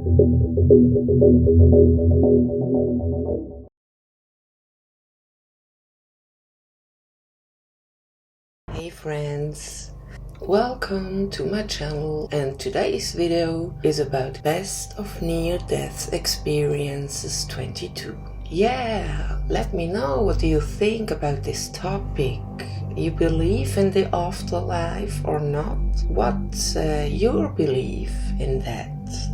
Hey friends, welcome to my channel, and today's video is about Best of Near-Death Experiences 22. Yeah, let me know what you think about this topic. You believe in the afterlife or not? What's your belief in that?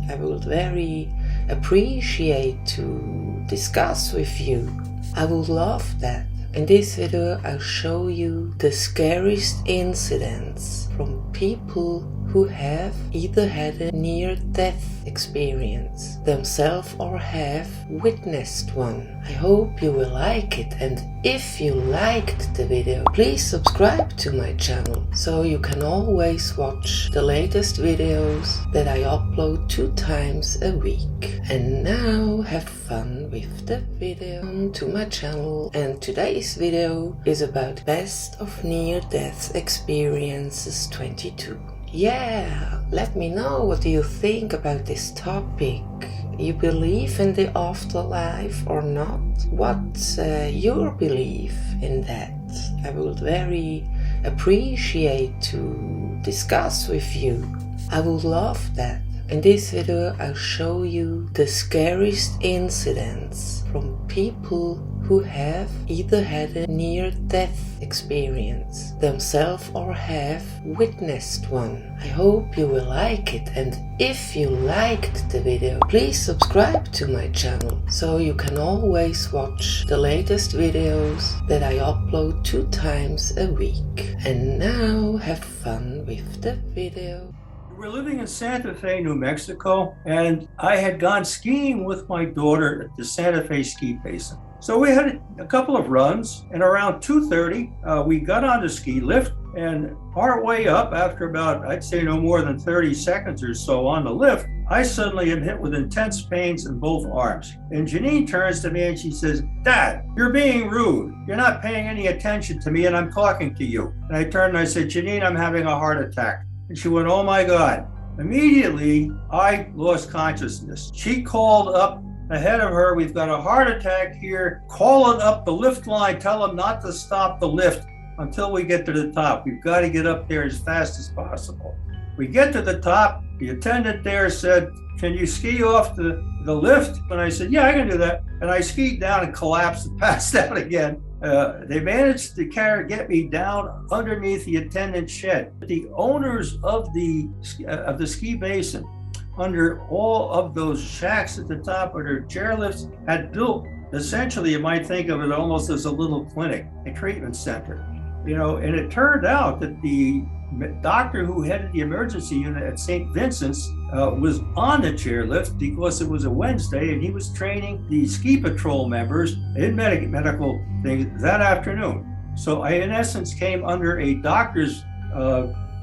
I would very appreciate to discuss with you. I would love that. In this video I'll show you the scariest incidents from people who have either had a near-death experience themselves or have witnessed one. I hope you will like it, and if you liked the video, please subscribe to my channel so you can always watch the latest videos that I upload 2 times a week. And now have fun with the video. Welcome to my channel, and today's video is about Best of Near-Death Experiences 22. Yeah, let me know what you think about this topic. You believe in the afterlife or not? What's your belief in that? I would very appreciate to discuss with you. I would love that. In this video I'll show you the scariest incidents from people who have either had a near-death experience themselves or have witnessed one. I hope you will like it, and if you liked the video, please subscribe to my channel so you can always watch the latest videos that I upload 2 times a week. And now have fun with the video. We're living in Santa Fe, New Mexico, and I had gone skiing with my daughter at the Santa Fe ski basin. So we had a couple of runs, and around 2:30, we got on the ski lift, and part way up, after about, I'd say no more than 30 seconds or so on the lift, I suddenly am hit with intense pains in both arms. And Janine turns to me and she says, "Dad, you're being rude. You're not paying any attention to me, and I'm talking to you." And I turned and I said, "Janine, I'm having a heart attack." And she went, "Oh my God." Immediately, I lost consciousness. She called up ahead of her, "We've got a heart attack here. Call it up the lift line. Tell them not to stop the lift until we get to the top. We've got to get up there as fast as possible." We get to the top. The attendant there said, "Can you ski off the lift?" And I said, "Yeah, I can do that." And I skied down and collapsed and passed out again. They managed to get me down underneath the attendant's shed. The owners of the ski basin, under all of those shacks at the top of their chairlifts, had built, essentially, you might think of it almost as a little clinic, a treatment center. You know, and it turned out that the doctor who headed the emergency unit at St. Vincent's was on the chairlift because it was a Wednesday, and he was training the ski patrol members in medical things that afternoon. So I, in essence, came under a doctor's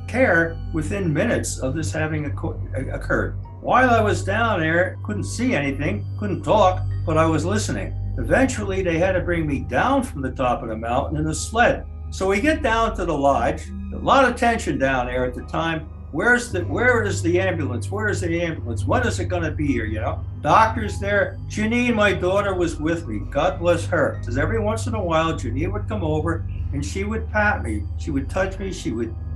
care within minutes of this having occurred. While I was down there, couldn't see anything, couldn't talk, but I was listening. Eventually, they had to bring me down from the top of the mountain in a sled. So we get down to the lodge. A lot of tension down there at the time. Where is the ambulance? Where is the ambulance? When is it going to be here? You know, doctors there. Janine, my daughter, was with me. God bless her. Because every once in a while, Janine would come over and she would pat me. She would touch me.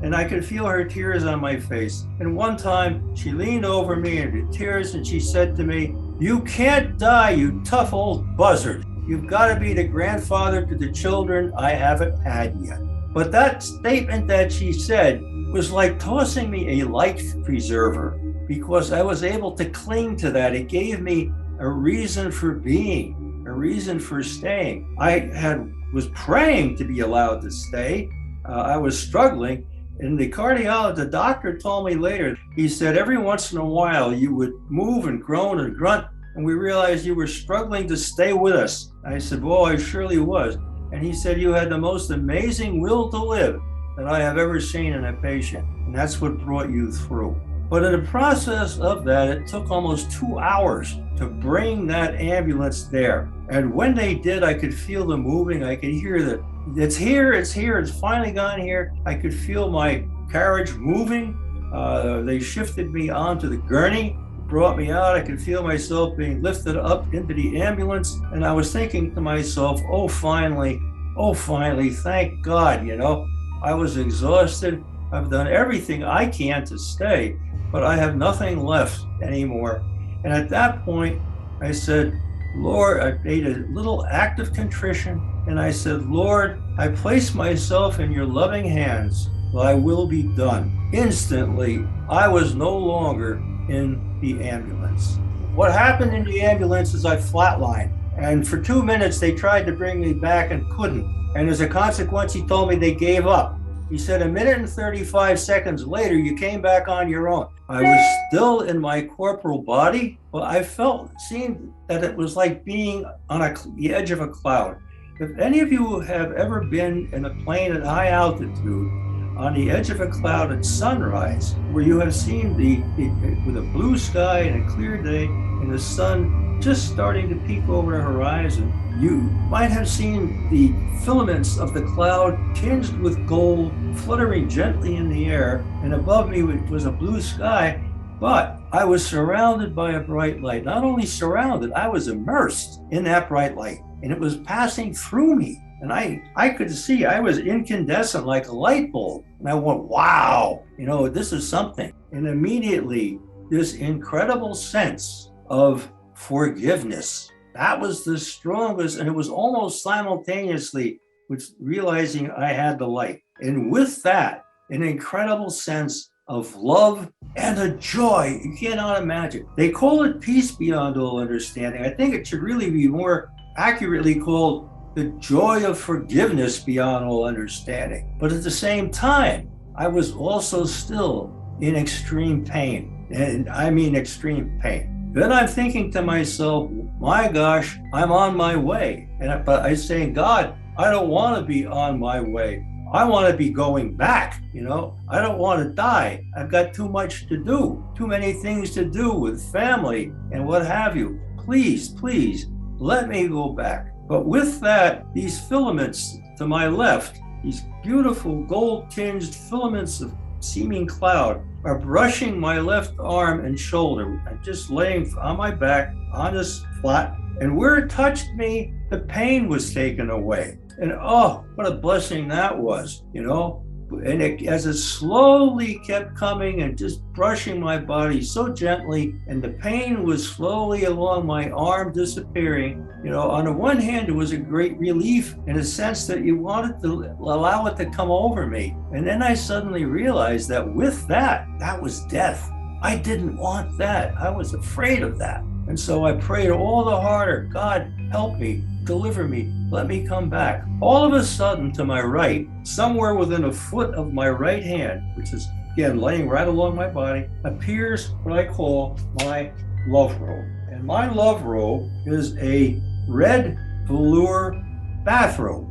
And I could feel her tears on my face. And one time, she leaned over me in tears and she said to me, "You can't die, you tough old buzzard. You've got to be the grandfather to the children I haven't had yet." But that statement that she said was like tossing me a life preserver, because I was able to cling to that. It gave me a reason for being, a reason for staying. I was praying to be allowed to stay. I was struggling. And the cardiologist, the doctor told me later, he said, "Every once in a while you would move and groan and grunt, and we realized you were struggling to stay with us." I said, "Well, I surely was." And he said, "You had the most amazing will to live that I have ever seen in a patient. And that's what brought you through." But in the process of that, it took almost 2 hours to bring that ambulance there. And when they did, I could feel them moving. I could hear that it's here, it's finally gone here. I could feel my carriage moving. They shifted me onto the gurney, brought me out. I could feel myself being lifted up into the ambulance. And I was thinking to myself, oh, finally, thank God, I was exhausted. I've done everything I can to stay, but I have nothing left anymore. And at that point, I said, Lord, I made a little act of contrition. And I said, Lord, I place myself in your loving hands. Thy will be done. Instantly, I was no longer in the ambulance. What happened in the ambulance is I flatlined. And for 2 minutes, they tried to bring me back and couldn't. And as a consequence, he told me they gave up. He said, 1minute and 35 seconds later, you came back on your own. I was still in my corporal body, but I seemed that it was like being on the edge of a cloud. If any of you have ever been in a plane at high altitude, on the edge of a cloud at sunrise, where you have seen with a blue sky and a clear day and the sun just starting to peek over the horizon, you might have seen the filaments of the cloud tinged with gold fluttering gently in the air, and above me was a blue sky, but I was surrounded by a bright light. Not only surrounded, I was immersed in that bright light, and it was passing through me. And I could see I was incandescent like a light bulb. And I went, wow, this is something. And immediately, this incredible sense of forgiveness, that was the strongest. And it was almost simultaneously with realizing I had the light. And with that, an incredible sense of love and a joy you cannot imagine. They call it peace beyond all understanding. I think it should really be more accurately called the joy of forgiveness beyond all understanding. But at the same time, I was also still in extreme pain. And I mean extreme pain. Then I'm thinking to myself, my gosh, I'm on my way. But I'm saying, God, I don't want to be on my way. I want to be going back, I don't want to die. I've got too much to do, too many things to do with family and what have you. Please, let me go back. But with that, these filaments to my left, these beautiful gold-tinged filaments of seeming cloud are brushing my left arm and shoulder. I'm just laying on my back on this flat, and where it touched me, the pain was taken away. And oh, what a blessing that was, And as it slowly kept coming and just brushing my body so gently, and the pain was slowly along my arm disappearing, on the one hand, it was a great relief in a sense that you wanted to allow it to come over me. And then I suddenly realized that with that was death. I didn't want that. I was afraid of that. And so I prayed all the harder, God, help me, deliver me, let me come back. All of a sudden, to my right, somewhere within a foot of my right hand, which is, again, laying right along my body, appears what I call my love robe. And my love robe is a red velour bathrobe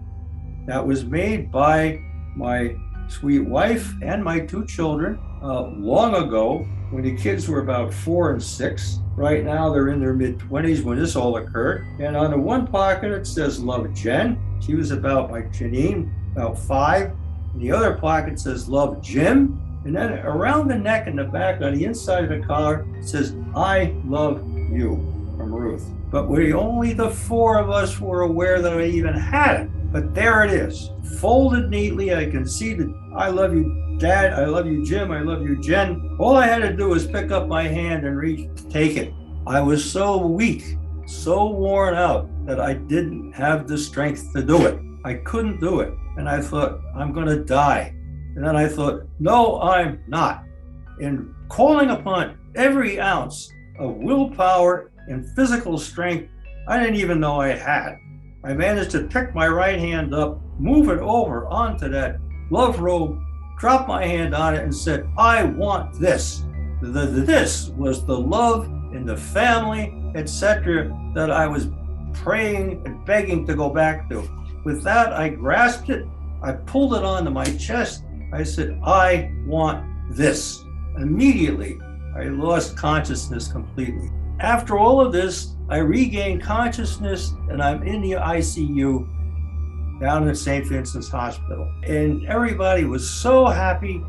that was made by my sweet wife and my 2 children long ago, when the kids were about 4 and 6. Right now, they're in their mid-20s when this all occurred. And on the one pocket, it says, Love Jen. She was about, like Janine, about 5. And the other pocket says, Love Jim. And then around the neck and the back, on the inside of the collar, it says, I love you, from Ruth. But only the 4 of us were aware that I even had it. But there it is, folded neatly. I can see that I love you, Dad, I love you, Jim, I love you, Jen. All I had to do was pick up my hand and reach to take it. I was so weak, so worn out that I didn't have the strength to do it. I couldn't do it. And I thought, I'm going to die. And then I thought, no, I'm not. And calling upon every ounce of willpower and physical strength I didn't even know I had, I managed to pick my right hand up, move it over onto that love robe, drop my hand on it and said, I want this. This was the love and the family, etc., that I was praying and begging to go back to. With that, I grasped it, I pulled it onto my chest, I said, I want this. Immediately, I lost consciousness completely. After all of this, I regained consciousness and I'm in the ICU down at St. Vincent's Hospital. And everybody was so happy